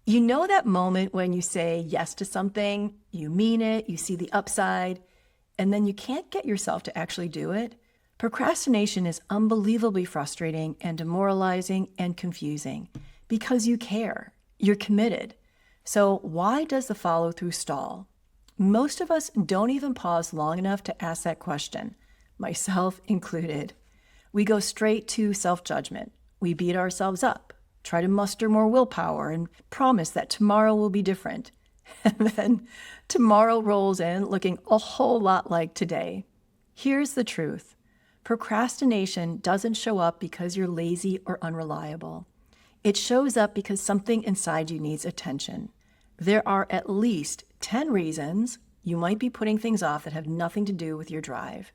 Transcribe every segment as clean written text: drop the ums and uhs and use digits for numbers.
You know that moment when you say yes to something, you mean it, you see the upside, and then you can't get yourself to actually do it? Procrastination is unbelievably frustrating and demoralizing and confusing because you care, you're committed. So why does the follow through stall? Most of us don't even pause long enough to ask that question, myself included. We go straight to self-judgment. We beat ourselves up, try to muster more willpower, and promise that tomorrow will be different. And then tomorrow rolls in looking a whole lot like today. Here's the truth. Procrastination doesn't show up because you're lazy or unreliable. It shows up because something inside you needs attention. There are at least 10 reasons you might be putting things off that have nothing to do with your drive.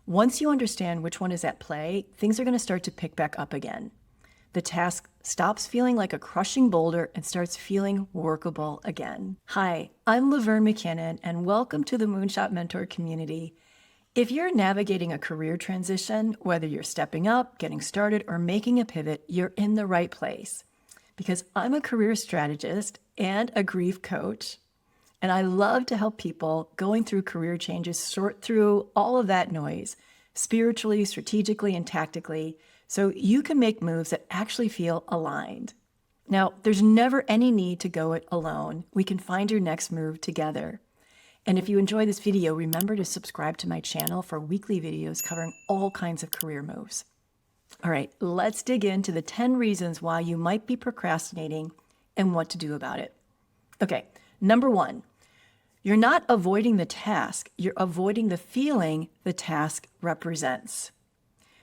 Once you understand which one is at play, things are going to start to pick back up again. The task stops feeling like a crushing boulder and starts feeling workable again. Hi, I'm Laverne McKinnon, and welcome to the Moonshot Mentor community. If you're navigating a career transition, whether you're stepping up, getting started, or making a pivot, you're in the right place. Because I'm a career strategist and a grief coach, and I love to help people going through career changes sort through all of that noise, spiritually, strategically, and tactically, so you can make moves that actually feel aligned. Now, there's never any need to go it alone. We can find your next move together. And if you enjoy this video, remember to subscribe to my channel for weekly videos covering all kinds of career moves. All right, let's dig into the 10 reasons why you might be procrastinating and what to do about it. Okay, number 1, you're not avoiding the task, you're avoiding the feeling the task represents.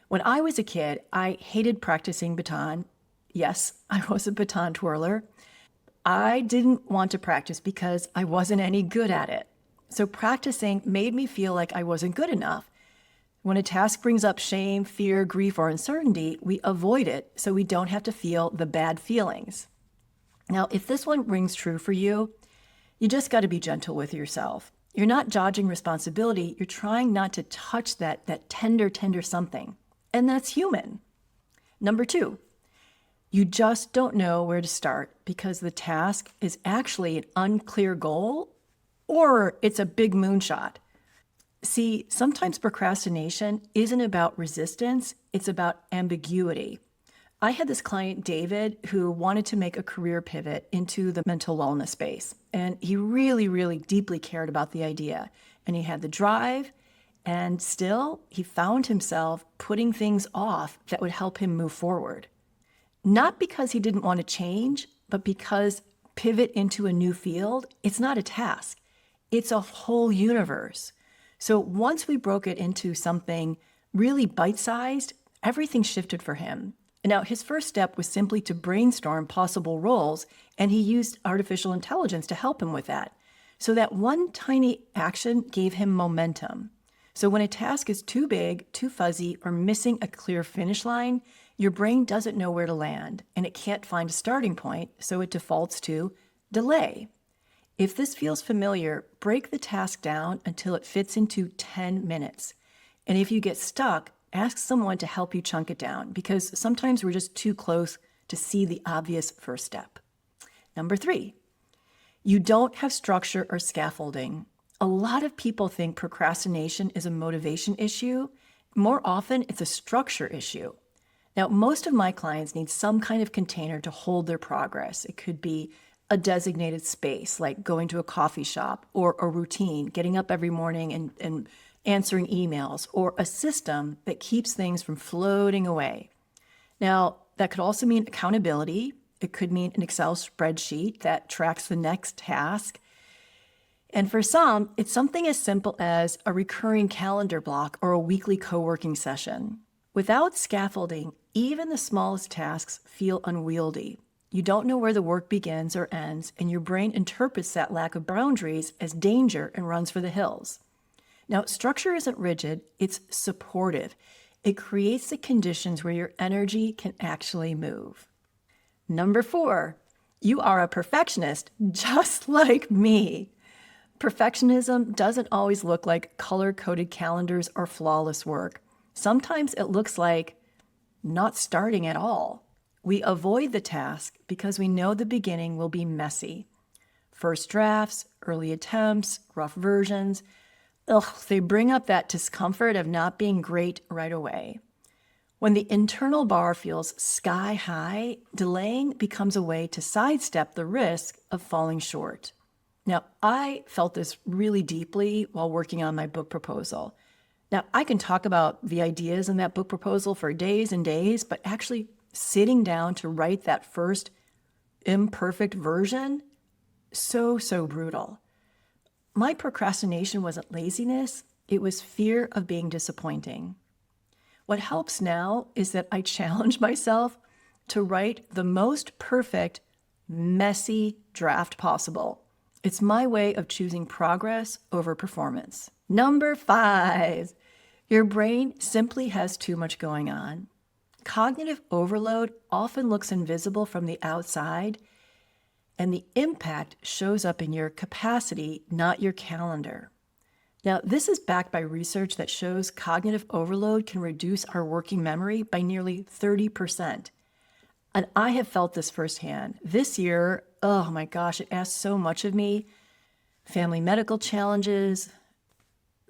When I was a kid, I hated practicing baton. Yes, I was a baton twirler. I didn't want to practice because I wasn't any good at it. So practicing made me feel like I wasn't good enough. When a task brings up shame, fear, grief, or uncertainty, we avoid it so we don't have to feel the bad feelings. Now, if this one rings true for you, you just got to be gentle with yourself. You're not dodging responsibility. You're trying not to touch that tender something. And that's human. Number 2, you just don't know where to start because the task is actually an unclear goal or it's a big moonshot. See, sometimes procrastination isn't about resistance, it's about ambiguity. I had this client, David, who wanted to make a career pivot into the mental wellness space. And he really deeply cared about the idea. And he had the drive, and still he found himself putting things off that would help him move forward. Not because he didn't want to change, but because pivot into a new field, it's not a task. It's a whole universe. So once we broke it into something really bite-sized, everything shifted for him. Now, his first step was simply to brainstorm possible roles, and he used artificial intelligence to help him with that. So that one tiny action gave him momentum. So when a task is too big, too fuzzy, or missing a clear finish line, your brain doesn't know where to land, and it can't find a starting point, so it defaults to delay. If this feels familiar, break the task down until it fits into 10 minutes. And if you get stuck, ask someone to help you chunk it down, because sometimes we're just too close to see the obvious first step. Number 3, you don't have structure or scaffolding. A lot of people think procrastination is a motivation issue. More often, it's a structure issue. Now, most of my clients need some kind of container to hold their progress. It could be a designated space, like going to a coffee shop, or a routine, getting up every morning and answering emails, or a system that keeps things from floating away. Now, that could also mean accountability. It could mean an Excel spreadsheet that tracks the next task. And for some, it's something as simple as a recurring calendar block or a weekly co-working session. Without scaffolding, even the smallest tasks feel unwieldy. You don't know where the work begins or ends, and your brain interprets that lack of boundaries as danger and runs for the hills. Now, structure isn't rigid, it's supportive. It creates the conditions where your energy can actually move. Number 4, you are a perfectionist just like me. Perfectionism doesn't always look like color-coded calendars or flawless work. Sometimes it looks like not starting at all. We avoid the task because we know the beginning will be messy. First drafts, early attempts, rough versions, they bring up that discomfort of not being great right away. When the internal bar feels sky high, delaying becomes a way to sidestep the risk of falling short. Now, I felt this really deeply while working on my book proposal. Now, I can talk about the ideas in that book proposal for days and days, but actually sitting down to write that first imperfect version, so brutal. My procrastination wasn't laziness, it was fear of being disappointing. What helps now is that I challenge myself to write the most perfect, messy draft possible. It's my way of choosing progress over performance. Number 5, your brain simply has too much going on. Cognitive overload often looks invisible from the outside, and the impact shows up in your capacity, not your calendar. Now, this is backed by research that shows cognitive overload can reduce our working memory by nearly 30%. And I have felt this firsthand. This year, oh my gosh, it asked so much of me. Family medical challenges,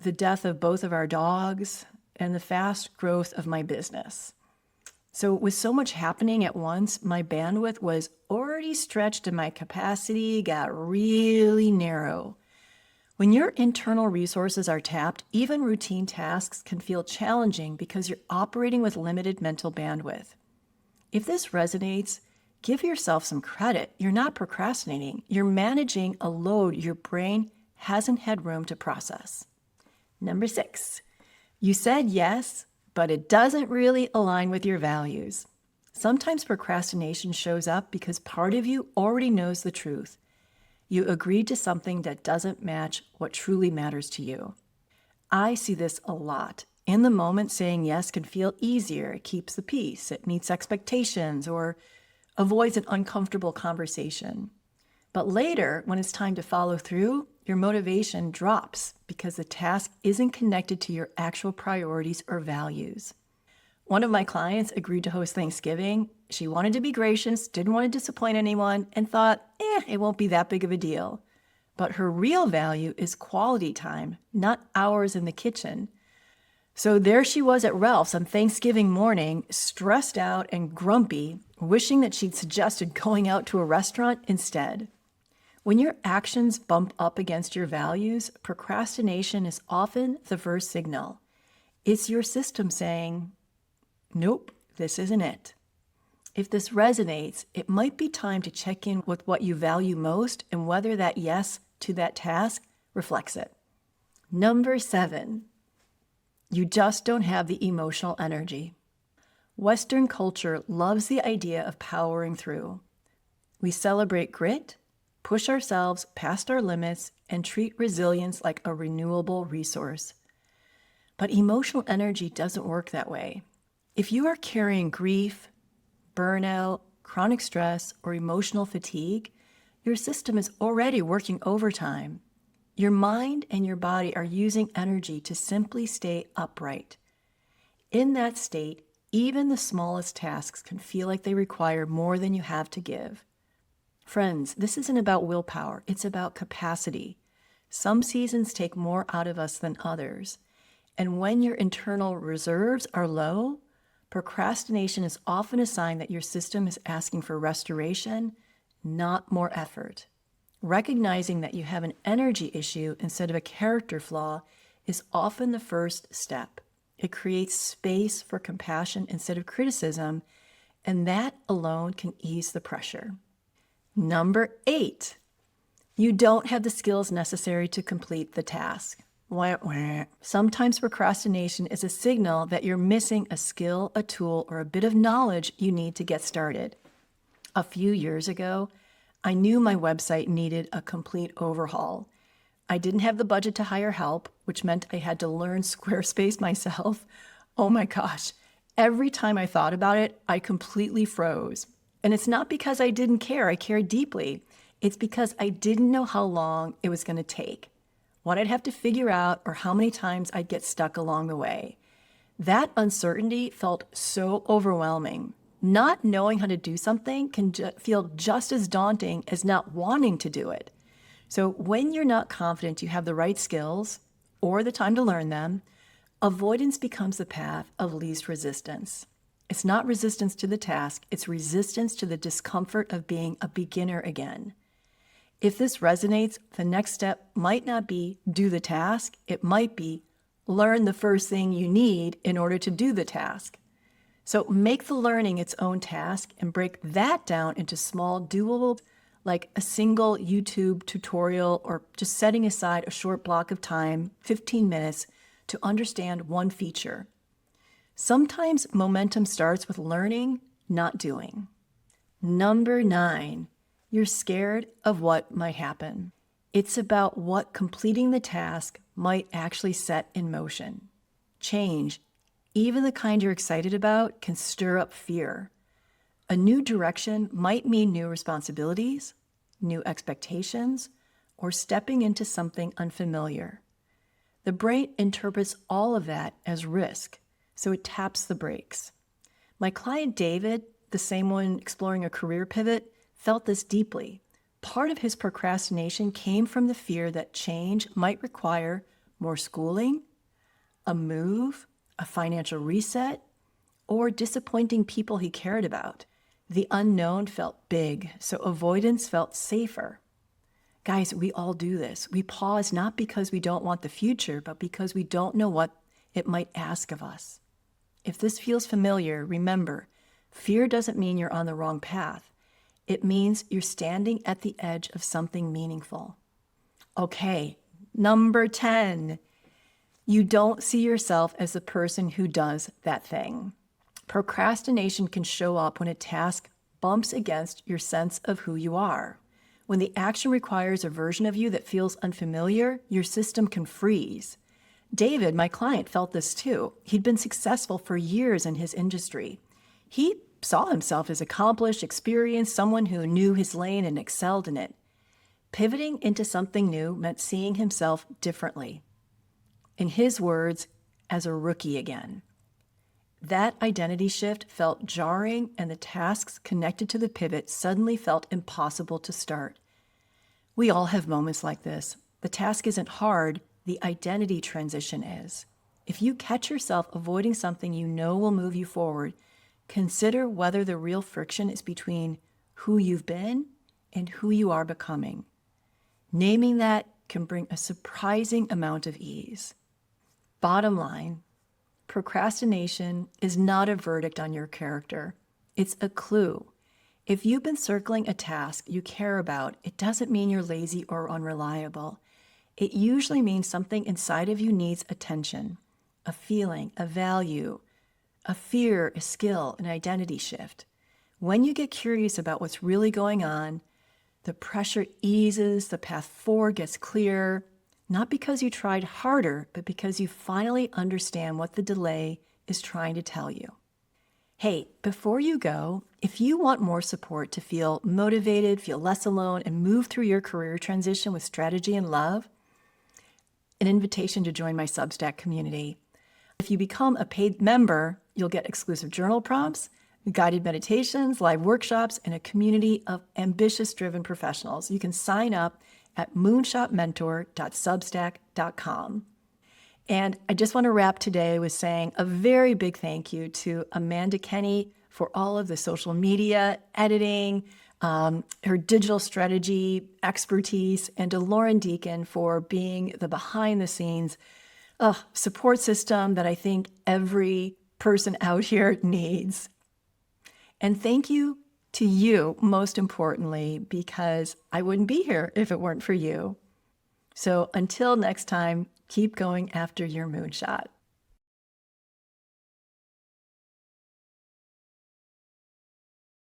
the death of both of our dogs, and the fast growth of my business. So with so much happening at once, my bandwidth was already stretched and my capacity got really narrow. When your internal resources are tapped, even routine tasks can feel challenging because you're operating with limited mental bandwidth. If this resonates, give yourself some credit. You're not procrastinating. You're managing a load your brain hasn't had room to process. Number 6, you said yes, but it doesn't really align with your values. Sometimes procrastination shows up because part of you already knows the truth. You agreed to something that doesn't match what truly matters to you. I see this a lot. In the moment, saying yes can feel easier. It keeps the peace. It meets expectations or avoids an uncomfortable conversation. But later, when it's time to follow through, your motivation drops because the task isn't connected to your actual priorities or values. One of my clients agreed to host Thanksgiving. She wanted to be gracious, didn't want to disappoint anyone, and thought, it won't be that big of a deal. But her real value is quality time, not hours in the kitchen. So there she was at Ralph's on Thanksgiving morning, stressed out and grumpy, wishing that she'd suggested going out to a restaurant instead. When your actions bump up against your values, procrastination is often the first signal. It's your system saying, nope, this isn't it. If this resonates, it might be time to check in with what you value most and whether that yes to that task reflects it. Number 7, you just don't have the emotional energy. Western culture loves the idea of powering through. We celebrate grit, push ourselves past our limits, and treat resilience like a renewable resource. But emotional energy doesn't work that way. If you are carrying grief, burnout, chronic stress, or emotional fatigue, your system is already working overtime. Your mind and your body are using energy to simply stay upright. In that state, even the smallest tasks can feel like they require more than you have to give. Friends, this isn't about willpower, it's about capacity. Some seasons take more out of us than others. And when your internal reserves are low, procrastination is often a sign that your system is asking for restoration, not more effort. Recognizing that you have an energy issue instead of a character flaw is often the first step. It creates space for compassion instead of criticism, and that alone can ease the pressure. Number 8, you don't have the skills necessary to complete the task. Sometimes procrastination is a signal that you're missing a skill, a tool, or a bit of knowledge you need to get started. A few years ago, I knew my website needed a complete overhaul. I didn't have the budget to hire help, which meant I had to learn Squarespace myself. Oh my gosh, every time I thought about it, I completely froze. And it's not because I didn't care, I cared deeply. It's because I didn't know how long it was going to take, what I'd have to figure out, or how many times I'd get stuck along the way. That uncertainty felt so overwhelming. Not knowing how to do something can feel just as daunting as not wanting to do it. So when you're not confident you have the right skills or the time to learn them, avoidance becomes the path of least resistance. It's not resistance to the task, it's resistance to the discomfort of being a beginner again. If this resonates, the next step might not be do the task, it might be learn the first thing you need in order to do the task. So make the learning its own task and break that down into small, doable, like a single YouTube tutorial or just setting aside a short block of time, 15 minutes, to understand one feature. Sometimes momentum starts with learning, not doing. Number 9, you're scared of what might happen. It's about what completing the task might actually set in motion. Change, even the kind you're excited about, can stir up fear. A new direction might mean new responsibilities, new expectations, or stepping into something unfamiliar. The brain interprets all of that as risk, so it taps the brakes. My client David, the same one exploring a career pivot, felt this deeply. Part of his procrastination came from the fear that change might require more schooling, a move, a financial reset, or disappointing people he cared about. The unknown felt big, so avoidance felt safer. Guys, we all do this. We pause not because we don't want the future, but because we don't know what it might ask of us. If this feels familiar, remember, fear doesn't mean you're on the wrong path. It means you're standing at the edge of something meaningful. Okay, number 10. You don't see yourself as the person who does that thing. Procrastination can show up when a task bumps against your sense of who you are. When the action requires a version of you that feels unfamiliar, your system can freeze. David, my client, felt this too. He'd been successful for years in his industry. He saw himself as accomplished, experienced, someone who knew his lane and excelled in it. Pivoting into something new meant seeing himself differently. In his words, as a rookie again. That identity shift felt jarring, and the tasks connected to the pivot suddenly felt impossible to start. We all have moments like this. The task isn't hard, the identity transition is. If you catch yourself avoiding something you know will move you forward, consider whether the real friction is between who you've been and who you are becoming. Naming that can bring a surprising amount of ease. Bottom line, procrastination is not a verdict on your character. It's a clue. If you've been circling a task you care about, it doesn't mean you're lazy or unreliable. It usually means something inside of you needs attention, a feeling, a value, a fear, a skill, an identity shift. When you get curious about what's really going on, the pressure eases, the path forward gets clear, not because you tried harder, but because you finally understand what the delay is trying to tell you. Hey, before you go, if you want more support to feel motivated, feel less alone, and move through your career transition with strategy and love, an invitation to join my Substack community. If you become a paid member, you'll get exclusive journal prompts, guided meditations, live workshops, and a community of ambitious-driven professionals. You can sign up at moonshotmentor.substack.com. And I just want to wrap today with saying a very big thank you to Amanda Kenny for all of the social media editing, her digital strategy expertise, and to Lauren Deacon for being the behind-the-scenes support system that I think every person out here needs. And thank you to you, most importantly, because I wouldn't be here if it weren't for you. So until next time, keep going after your moonshot.